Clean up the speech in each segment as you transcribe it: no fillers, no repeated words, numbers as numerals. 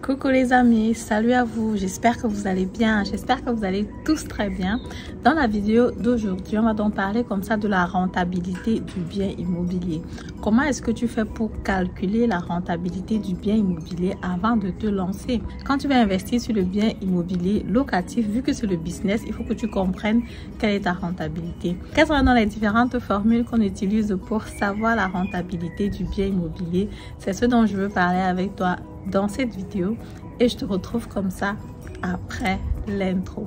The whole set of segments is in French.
Coucou les amis, salut à vous, j'espère que vous allez bien, j'espère que vous allez tous très bien. Dans la vidéo d'aujourd'hui, on va donc parler comme ça de la rentabilité du bien immobilier. Comment est-ce que tu fais pour calculer la rentabilité du bien immobilier avant de te lancer? Quand tu vas investir sur le bien immobilier locatif, vu que c'est le business, il faut que tu comprennes quelle est ta rentabilité. Quelles sont les différentes formules qu'on utilise pour savoir la rentabilité du bien immobilier? C'est ce dont je veux parler avec toi dans cette vidéo et je te retrouve comme ça après l'intro.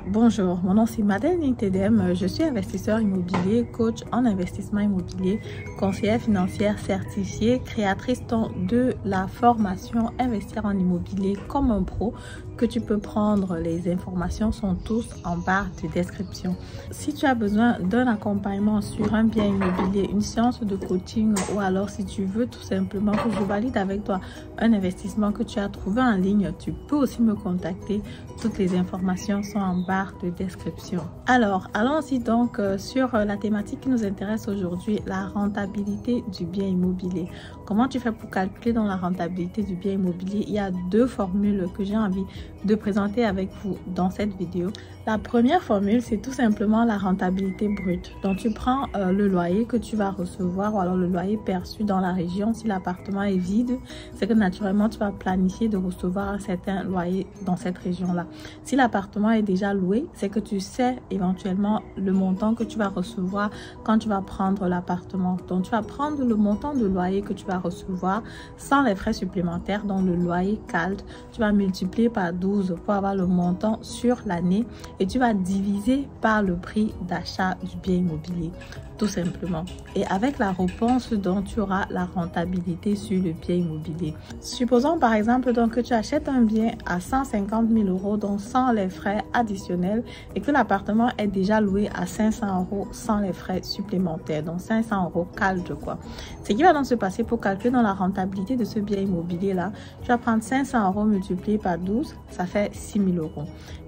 Bonjour, mon nom c'est Madeleine Ntedem, je suis investisseur immobilier, coach en investissement immobilier, conseillère financière certifiée, créatrice de la formation Investir en immobilier comme un pro que tu peux prendre. Les informations sont tous en barre de description. Si tu as besoin d'un accompagnement sur un bien immobilier, une séance de coaching ou alors si tu veux tout simplement que je valide avec toi un investissement que tu as trouvé en ligne, tu peux aussi me contacter. Toutes les informations sont en barre de description. Alors, allons-y donc sur la thématique qui nous intéresse aujourd'hui, la rentabilité du bien immobilier. Comment tu fais pour calculer dans la rentabilité du bien immobilier? Il y a deux formules que j'ai envie de présenter avec vous dans cette vidéo. La première formule, c'est tout simplement la rentabilité brute. Donc, tu prends le loyer que tu vas recevoir ou alors le loyer perçu dans la région. Si l'appartement est vide, c'est que naturellement, tu vas planifier de recevoir un certain loyer dans cette région-là. Si l'appartement est déjà loué, c'est que tu sais éventuellement le montant que tu vas recevoir quand tu vas prendre l'appartement. Donc, tu vas prendre le montant de loyer que tu vas recevoir sans les frais supplémentaires, donc le loyer CALD. Tu vas multiplier par 12 pour avoir le montant sur l'année et tu vas diviser par le prix d'achat du bien immobilier, tout simplement. Et avec la réponse, donc tu auras la rentabilité sur le bien immobilier. Supposons par exemple donc que tu achètes un bien à 150 000 €, donc sans les frais additionnels, et que l'appartement est déjà loué à 500 € sans les frais supplémentaires, donc 500 € CALD quoi. Ce qui va donc se passer pour calculer dans la rentabilité de ce bien immobilier là, tu vas prendre 500 € multiplié par 12, ça fait 6 000 €.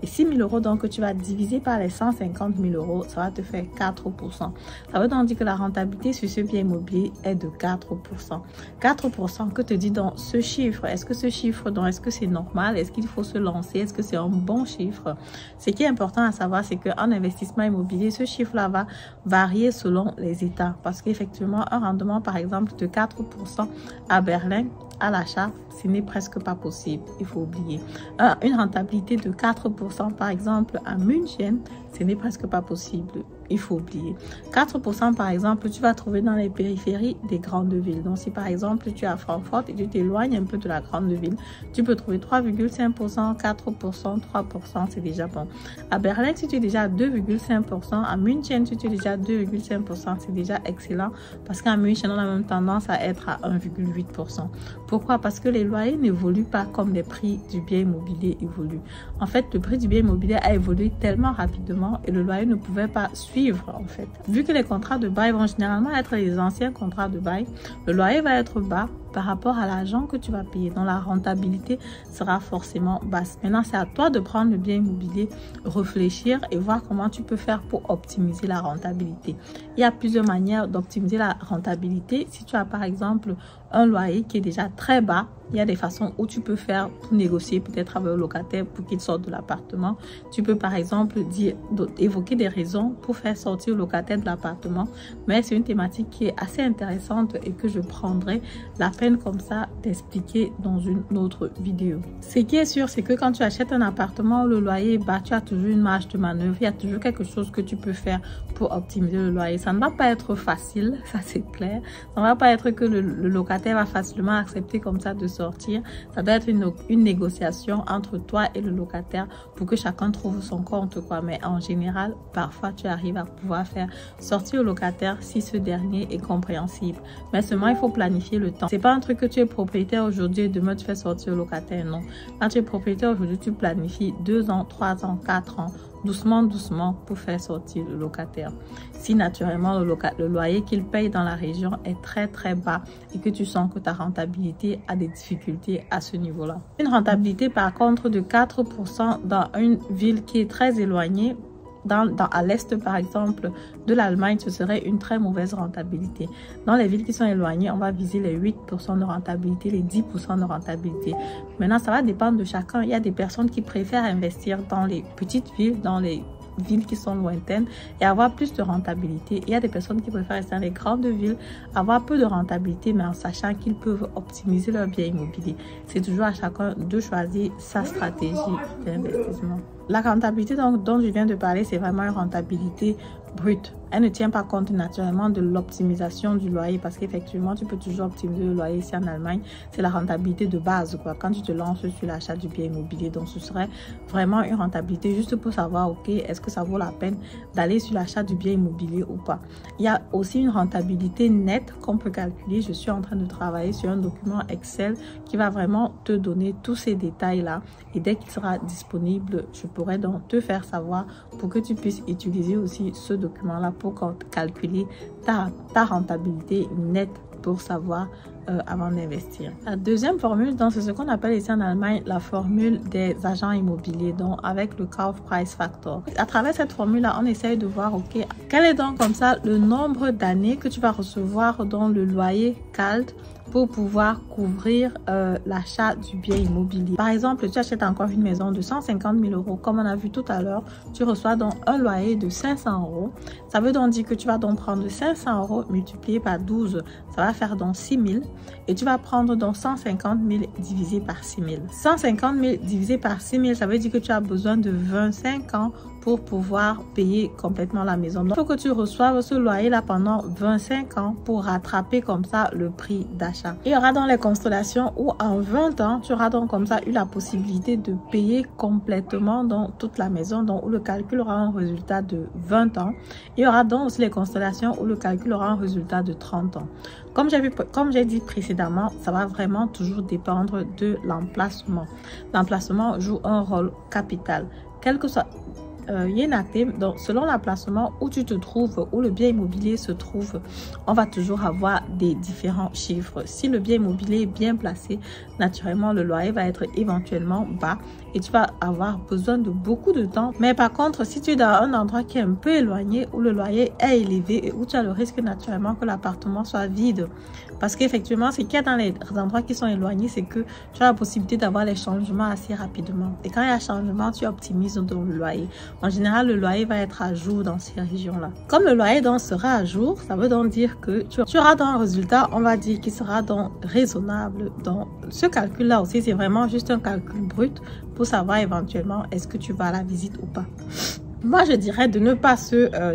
Et 6 000 € donc que tu vas diviser par les 150 000 €, ça va te faire 4%. Ça veut donc dire que la rentabilité sur ce bien immobilier est de 4%. 4%, que te dit donc ce chiffre? Est-ce que ce chiffre, donc est-ce que c'est normal? Est-ce qu'il faut se lancer? Est-ce que c'est un bon chiffre? Ce qui est important à savoir, c'est qu'en investissement immobilier, ce chiffre-là va varier selon les États. Parce qu'effectivement, un rendement, par exemple, de 4% à Berlin, à l'achat, ce n'est presque pas possible, il faut oublier. Une rentabilité de 4% par exemple à München, ce n'est presque pas possible, il faut oublier. 4% par exemple, tu vas trouver dans les périphéries des grandes villes. Donc si par exemple tu es à Francfort et tu t'éloignes un peu de la grande ville, tu peux trouver 3,5%, 4%, 3%, c'est déjà bon. À Berlin, si tu es déjà à 2,5%, à München, si tu es déjà à 2,5%, c'est déjà excellent parce qu'à München, on a même tendance à être à 1,8%. Pourquoi? Parce que les loyers n'évoluent pas comme les prix du bien immobilier évoluent. En fait, le prix du bien immobilier a évolué tellement rapidement et le loyer ne pouvait pas suivre en fait. Vu que les contrats de bail vont généralement être les anciens contrats de bail, le loyer va être bas par rapport à l'argent que tu vas payer. Donc la rentabilité sera forcément basse. Maintenant, c'est à toi de prendre le bien immobilier, réfléchir et voir comment tu peux faire pour optimiser la rentabilité. Il y a plusieurs manières d'optimiser la rentabilité. Si tu as par exemple un loyer qui est déjà très bas, il y a des façons où tu peux faire pour négocier peut-être avec le locataire pour qu'il sorte de l'appartement. Tu peux par exemple évoquer des raisons pour faire sortir le locataire de l'appartement. Mais c'est une thématique qui est assez intéressante et que je prendrai la peine comme ça d'expliquer dans une autre vidéo. Ce qui est sûr, c'est que quand tu achètes un appartement où le loyer est bas, tu as toujours une marge de manœuvre. Il y a toujours quelque chose que tu peux faire pour optimiser le loyer. Ça ne va pas être facile, ça c'est clair. Ça ne va pas être que le locataire va facilement accepter comme ça de sortir. Ça doit être une négociation entre toi et le locataire pour que chacun trouve son compte quoi. Mais en général, parfois tu arrives à pouvoir faire sortir le locataire si ce dernier est compréhensible. Mais seulement il faut planifier le temps. C'est pas un truc que tu es propriétaire aujourd'hui et demain tu fais sortir le locataire. Non. Quand tu es propriétaire aujourd'hui, tu planifies 2 ans, 3 ans, 4 ans, doucement, doucement pour faire sortir le locataire. Si naturellement le loyer qu'il paye dans la région est très très bas et que tu sens que ta rentabilité a des difficultés à ce niveau-là. Une rentabilité par contre de 4% dans une ville qui est très éloignée, à l'est par exemple de l'Allemagne, ce serait une très mauvaise rentabilité. Dans les villes qui sont éloignées, on va viser les 8% de rentabilité, les 10% de rentabilité. Maintenant, ça va dépendre de chacun. Il y a des personnes qui préfèrent investir dans les petites villes, dans les villes qui sont lointaines et avoir plus de rentabilité. Il y a des personnes qui préfèrent rester dans les grandes villes, avoir peu de rentabilité, mais en sachant qu'ils peuvent optimiser leur bien immobilier. C'est toujours à chacun de choisir sa stratégie d'investissement. La rentabilité dont je viens de parler, c'est vraiment une rentabilité brute. Elle ne tient pas compte naturellement de l'optimisation du loyer parce qu'effectivement, tu peux toujours optimiser le loyer ici en Allemagne. C'est la rentabilité de base, quoi, quand tu te lances sur l'achat du bien immobilier. Donc, ce serait vraiment une rentabilité juste pour savoir, ok, est-ce que ça vaut la peine d'aller sur l'achat du bien immobilier ou pas. Il y a aussi une rentabilité nette qu'on peut calculer. Je suis en train de travailler sur un document Excel qui va vraiment te donner tous ces détails-là. Et dès qu'il sera disponible, je pourrais donc te faire savoir pour que tu puisses utiliser aussi ce document-là pour calculer ta rentabilité nette pour savoir avant d'investir. La deuxième formule, c'est ce qu'on appelle ici en Allemagne la formule des agents immobiliers, donc avec le Kaufpreis Factor. À travers cette formule-là, on essaye de voir, ok, quel est donc comme ça le nombre d'années que tu vas recevoir dans le loyer kalt pour pouvoir couvrir l'achat du bien immobilier. Par exemple, tu achètes encore une maison de 150 000 euros, comme on a vu tout à l'heure, tu reçois donc un loyer de 500 euros. Ça veut donc dire que tu vas donc prendre 500 euros multiplié par 12, ça va faire donc 6 000. Et tu vas prendre donc 150 000 divisé par 6 000. 150 000 divisé par 6 000, ça veut dire que tu as besoin de 25 ans pour pouvoir payer complètement la maison. Donc, il faut que tu reçoives ce loyer-là pendant 25 ans pour rattraper comme ça le prix d'achat. Il y aura dans les constellations où en 20 ans, tu auras donc comme ça eu la possibilité de payer complètement donc toute la maison, donc où le calcul aura un résultat de 20 ans. Il y aura donc aussi les constellations où le calcul aura un résultat de 30 ans. Comme j'ai dit précédemment, ça va vraiment toujours dépendre de l'emplacement. L'emplacement joue un rôle capital. Quel que soit donc selon l'emplacement où tu te trouves, où le bien immobilier se trouve, on va toujours avoir des différents chiffres. Si le bien immobilier est bien placé, naturellement le loyer va être éventuellement bas et tu vas avoir besoin de beaucoup de temps. Mais par contre, si tu es dans un endroit qui est un peu éloigné, où le loyer est élevé et où tu as le risque naturellement que l'appartement soit vide, parce qu'effectivement, ce qu'il y a dans les endroits qui sont éloignés, c'est que tu as la possibilité d'avoir les changements assez rapidement. Et quand il y a changement, tu optimises donc le loyer. En général, le loyer va être à jour dans ces régions-là. Comme le loyer donc sera à jour, ça veut donc dire que tu auras donc un résultat, on va dire, qui sera donc raisonnable. Donc, ce calcul-là aussi, c'est vraiment juste un calcul brut pour savoir éventuellement est-ce que tu vas à la visite ou pas. Moi, je dirais de ne pas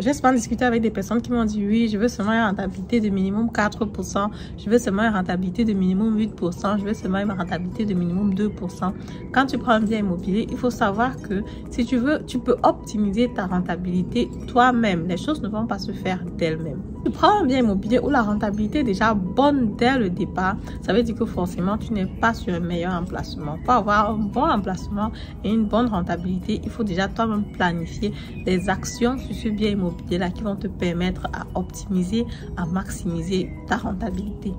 j'ai souvent discuté avec des personnes qui m'ont dit oui, je veux seulement une rentabilité de minimum 4%, je veux seulement une rentabilité de minimum 8%, je veux seulement une rentabilité de minimum 2%. Quand tu prends un bien immobilier, il faut savoir que si tu veux, tu peux optimiser ta rentabilité toi-même. Les choses ne vont pas se faire d'elles-mêmes. Tu prends un bien immobilier où la rentabilité est déjà bonne dès le départ, ça veut dire que forcément, tu n'es pas sur un meilleur emplacement. Pour avoir un bon emplacement et une bonne rentabilité, il faut déjà toi-même planifier des actions sur ce bien immobilier là qui vont te permettre à optimiser, à maximiser ta rentabilité.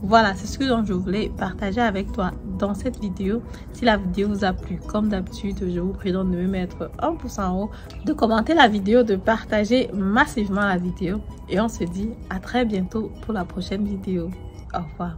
Voilà, c'est ce que je voulais partager avec toi dans cette vidéo. Si la vidéo vous a plu, comme d'habitude, je vous prie donc de me mettre un pouce en haut, de commenter la vidéo, de partager massivement la vidéo. Et on se dit à très bientôt pour la prochaine vidéo. Au revoir.